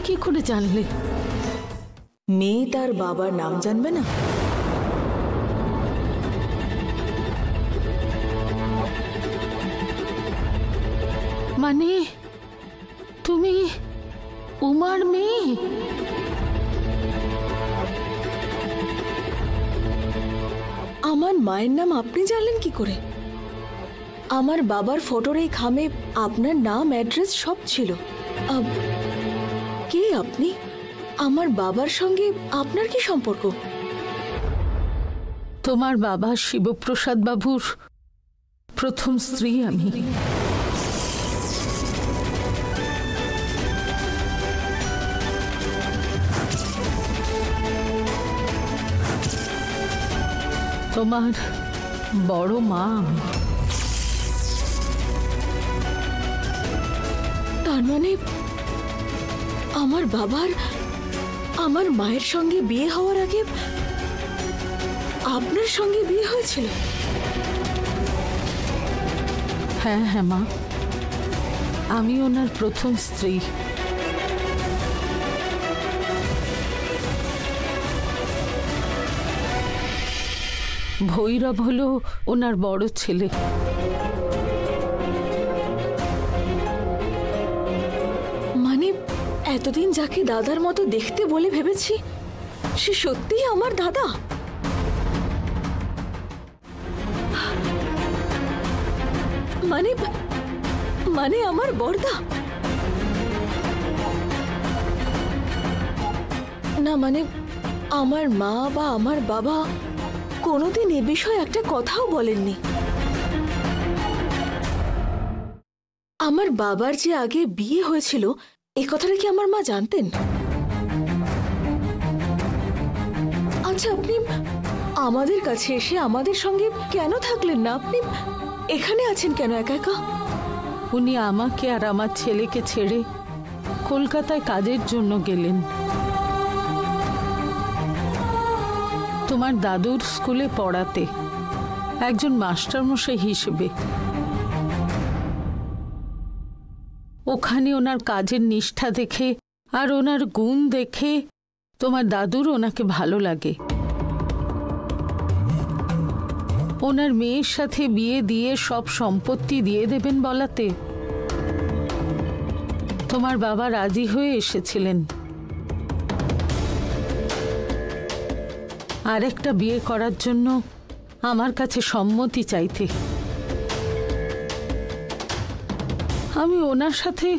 কি করে জানলে? মেয়ে তার বাবার নাম জানবে না? মানে তুমি উমার মেয়ে? আমার মায়ের নাম আপনি জানলেন কি করে? আমার বাবার ফটোর এই খামে আপনার নাম, অ্যাড্রেস সব ছিল। কে আপনি? আমার বাবার সঙ্গে আপনার কি সম্পর্ক? তোমার বাবা শিবপ্রসাদ বাবুর প্রথম স্ত্রী আমি। তোমার বড় মা আমি। তার মানে আমার বাবার আমার মায়ের সঙ্গে বিয়ে হওয়ার আগে আপনার সঙ্গে বিয়ে হয়েছিল? হ্যাঁ হ্যাঁ মা, আমি ওনার প্রথম স্ত্রী। ভৈরব হলো ওনার বড় ছেলে। মানে এতদিন যাকে দাদার মতো দেখতে বলে ভেবেছি, সে সত্যিই আমার দাদা? মানে মানে আমার বড়দা? না মানে আমার মা বা আমার বাবা কোনোদিন এ বিষয়ে একটা কথাও বলেননি। আমার বাবার যে আগে বিয়ে হয়েছিল এই কথাটা কি আমার মা জানতেন? আচ্ছা, আপনি আমাদের কাছে এসে আমাদের সঙ্গে কেন থাকলেন না? আপনি এখানে আছেন কেন একা একা? উনি আমাকে আর আমার ছেলেকে ছেড়ে কলকাতায় কাজের জন্য গেলেন। তোমার দাদুর স্কুলে পড়াতে, একজন মাস্টারমশাই হিসেবে। ওখানে ওনার কাজের নিষ্ঠা দেখে আর ওনার গুণ দেখে তোমার দাদুর ওনাকে ভালো লাগে। ওনার মেয়ের সাথে বিয়ে দিয়ে সব সম্পত্তি দিয়ে দেবেন বলাতে তোমার বাবা রাজি হয়ে এসেছিলেন আরেকটা বিয়ে করার জন্য আমার কাছে সম্মতি চাইতে। আমি ওনার সাথে